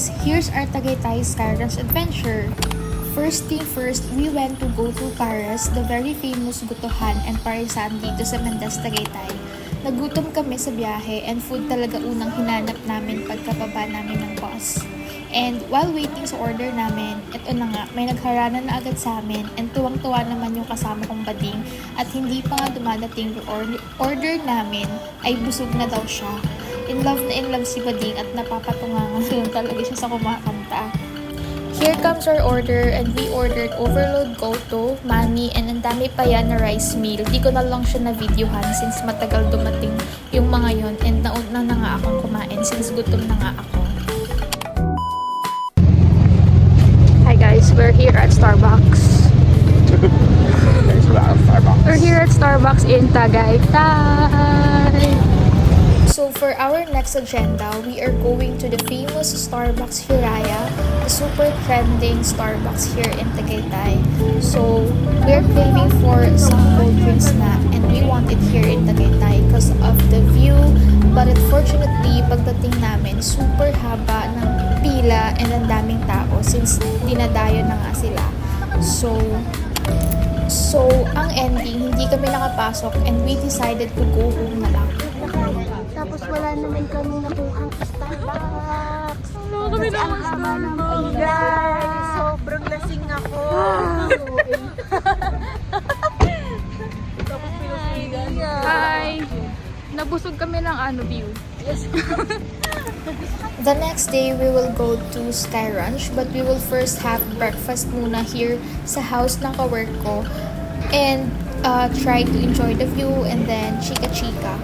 guys, here's our Tagaytay Skyrush adventure. First thing first, we went to go to Pares, the very famous gutuhan and parisan dito sa Mendes, Tagaytay. Nagutom kami sa biyahe and food talaga unang hinanap namin pagkababa namin ng bus. And while waiting sa order namin, eto na nga, may nagharana na agad sa amin and tuwang-tuwa naman yung kasama kong bading at hindi pa nga dumadating yung order namin ay busog na daw siya. In love si bading at napapatungangan lang talaga siya sa kumakanta. Here comes our order and we ordered overload goto, mani, and ang dami pa yan na rice meal. Di ko na lang siya na-videohan since matagal dumating yung mga yon and nauna na nga akong kumain since gutom na nga ako. Hi guys, we're here at Starbucks. We're here at Starbucks in Tagaytay. So for our next agenda, we are going to the famous Starbucks Hiraya, the super trending Starbucks here in Tagaytay. So we're craving for some cold drinks na and we want it here in Tagaytay because of the view. But unfortunately, pagdating namin, super haba ng pila and ang daming tao since dinadayo na nga sila. So ang ending, hindi kami nakapasok and we decided to go home na lang. Tapos wala naman kami nakuhang Starbucks. Wala kami Kasi ang haba ng pila. Sobrang lasing ako. Hi! Nabusog kami ng view. Yes. The next day, we will go to Sky Ranch, but we will first have breakfast muna here sa house ng kawork ko and try to enjoy the view and then chika-chika.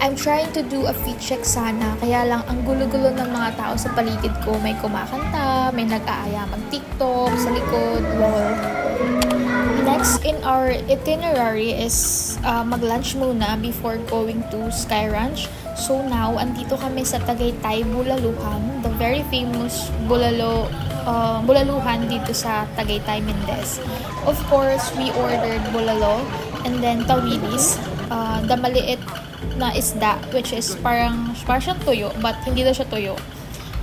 I'm trying to do a fit check sana, kaya lang ang gulo-gulo ng mga tao sa paligid ko. May kumakanta, may nag-aaya mag-TikTok sa likod, lol. Next in our itinerary is mag-lunch muna before going to Sky Ranch. So now, andito kami sa Tagaytay, Bulaluhan, the very famous Bulaluhan dito sa Tagaytay, Mendes. Of course, we ordered bulalo and then tawilis, the maliit na isda, which is parang siyang tuyo, but hindi daw siya tuyo.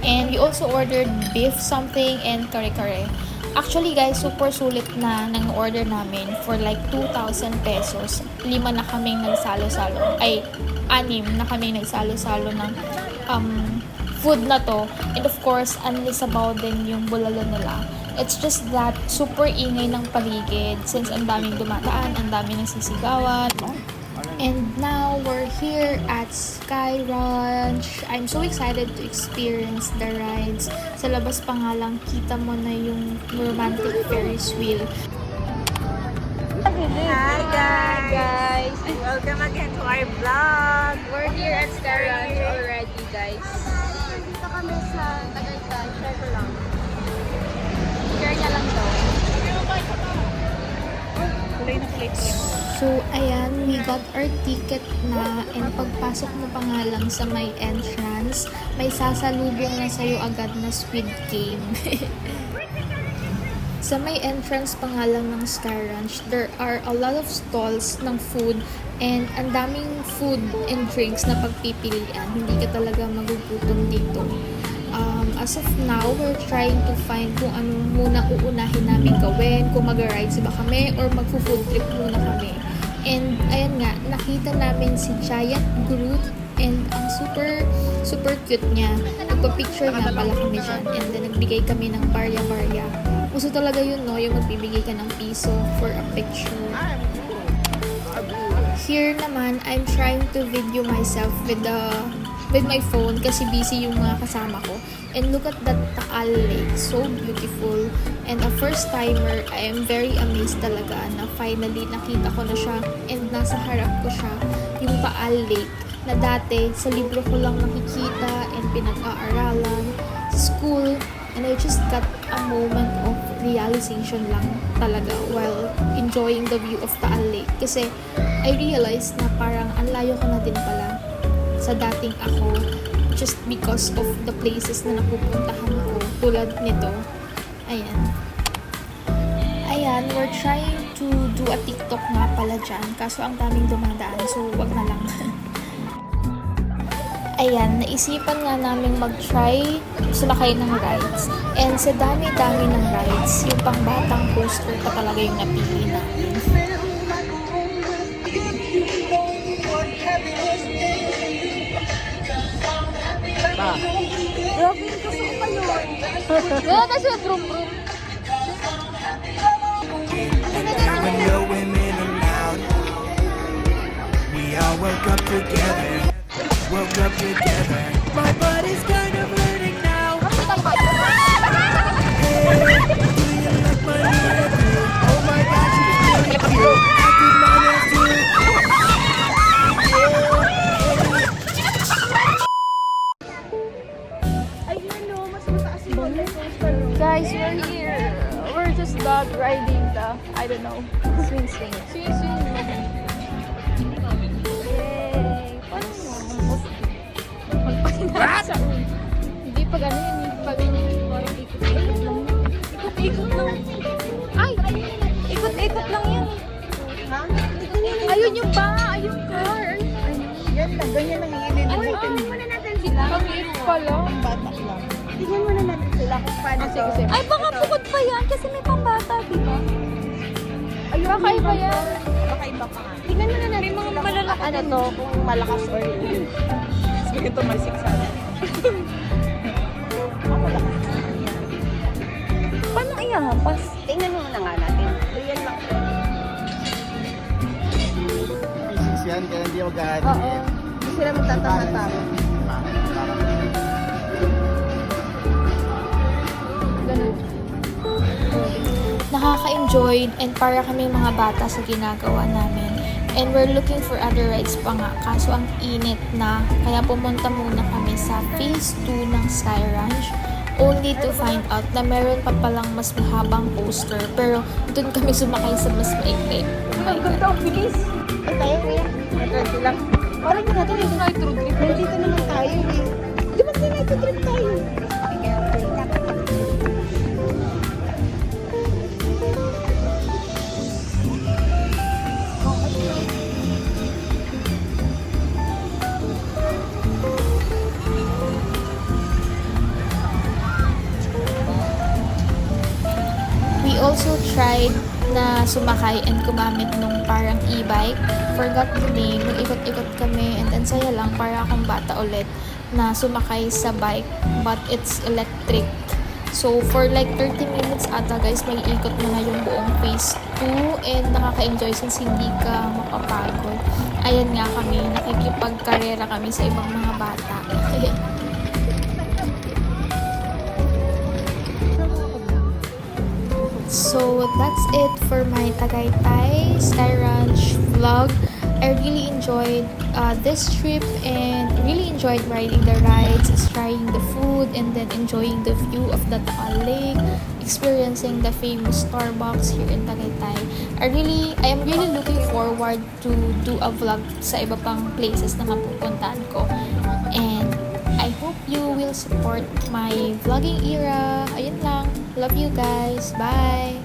And we also ordered beef something and kare-kare. Actually guys, super sulit na nang order namin for like 2,000 pesos. 5 na kaming nagsalo-salo. Ay, 6 na kaming nagsalo-salo ng food na to. And of course, sabaw din yung bulalo nila. It's just that super ingay ng paligid since ang daming dumadaan, ang daming nagsisigawan. And now we're here at Sky Ranch. I'm so excited to experience the rides. Sa labas pa nga lang, kita mo na yung romantic Ferris wheel. Hi guys! Welcome again to our vlog. We're here at Sky Ranch already, guys. Dito kami sa Tagaytay. Share ko lang. Share niya lang daw. Kulay na plate yan. So, ayan, we got our ticket na and pagpasok mo pa nga lang sa may entrance, may sasalubong na sa'yo agad na Squid Game. Sa may entrance pa nga lang ng Sky Ranch, there are a lot of stalls ng food and ang daming food and drinks na pagpipilian. Hindi ka talaga magugutom dito. As of now, we're trying to find kung ano muna uunahin namin gawin, kung mag-rides ba kami or magfo-food trip muna kami. And ayan nga, nakita namin si Giant Groot and ang super cute niya. Nagpa-picture nga pala kami dyan and then nagbigay kami ng barya-barya. Uso talaga yun, no? Yung magbibigay ka ng piso for a picture. Here naman, I'm trying to video myself with my phone kasi busy yung mga kasama ko. And look at that Taal Lake, so beautiful. And a first timer, I am very amazed talaga na finally nakita ko na siya and nasa harap ko siya, yung Taal Lake na dati sa libro ko lang nakikita and pinag-aaralan sa school. And I just got a moment of realization lang talaga while enjoying the view of Taal Lake. Kasi I realized na parang ang layo ko na din pala sa dating ako just because of the places na napupuntahan ko tulad nito. Ayan, we're trying to do a TikTok nga pala dyan kaso ang daming dumadaan so wag na lang. ayan, naisipan nga namin mag-try sumakay ng rides. And sa dami-dami ng rides, yung pangbatang coaster pa talaga yung napili namin. Wala na siya, brum-brum. When the women are loud, we all woke up together. Woke up together. My body's kind of hurting now. Hey, do you like my hairdo? Oh my gosh, it's really cute. I did mine as too. Guys, we're here. We're just dog riding the, I don't know, swing. Swing. Yay! Magpahinasa. Hindi pa ganun yun. Pag parang ikot-ikot lang. Ikot-ikot lang. Ay! Ikot-ikot lang yan. Ha? Ayun yung ba? Ayun car. Yan lang, ganyan lang yung Uy, tingnan muna natin sila. Kamiit pala. batak lang. Tingnan muna natin sila kung paano to. Sige. Ay, baka bukod pa yan kasi may pambata, di ba? Ayun, kakaiba yan. Baka iba pa nga. Tingnan muna natin mga malalaki. Ano to, kung malakas or hindi. Sige, tumalsik sana. Paano iyahampas? Tingnan muna nga natin. Real lang. Physics yan, kaya hindi mag-aari. Oo. Hindi sila magtatama-tama. Nakaka-enjoy and para kami mga bata sa ginagawa namin. And we're looking for other rides pa nga. Kaso ang init na. Kaya pumunta muna kami sa phase 2 ng Sky Ranch. Only to find out na meron pa palang mas mahabang coaster. Pero doon kami sumakay sa mas maikli. Oh my God. Ito, bilis. Ay, tayo kuya. Nag-ready lang. Parang na natin yung night road trip. Nandito naman tayo eh. Di ba sa night road trip tayo? We also tried na sumakay and gumamit nung parang e-bike. Forgot the name. Nag-ikot-ikot kami and ang saya lang para akong bata ulit na sumakay sa bike but it's electric. So for like 30 minutes ata guys, may ikot mo na yung buong phase 2 and nakaka-enjoy since hindi ka mapapagod. Ayan nga kami, nakikipagkarera kami sa ibang mga bata. So that's it for my Tagaytay Sky Ranch vlog. I really enjoyed this trip and really enjoyed riding the rides, trying the food, and then enjoying the view of the Taal Lake, experiencing the famous Starbucks here in Tagaytay. I am really looking forward to do a vlog sa iba pang places na mapupuntahan ko. And I hope you will support my vlogging era. Ayun lang. Love you guys. Bye!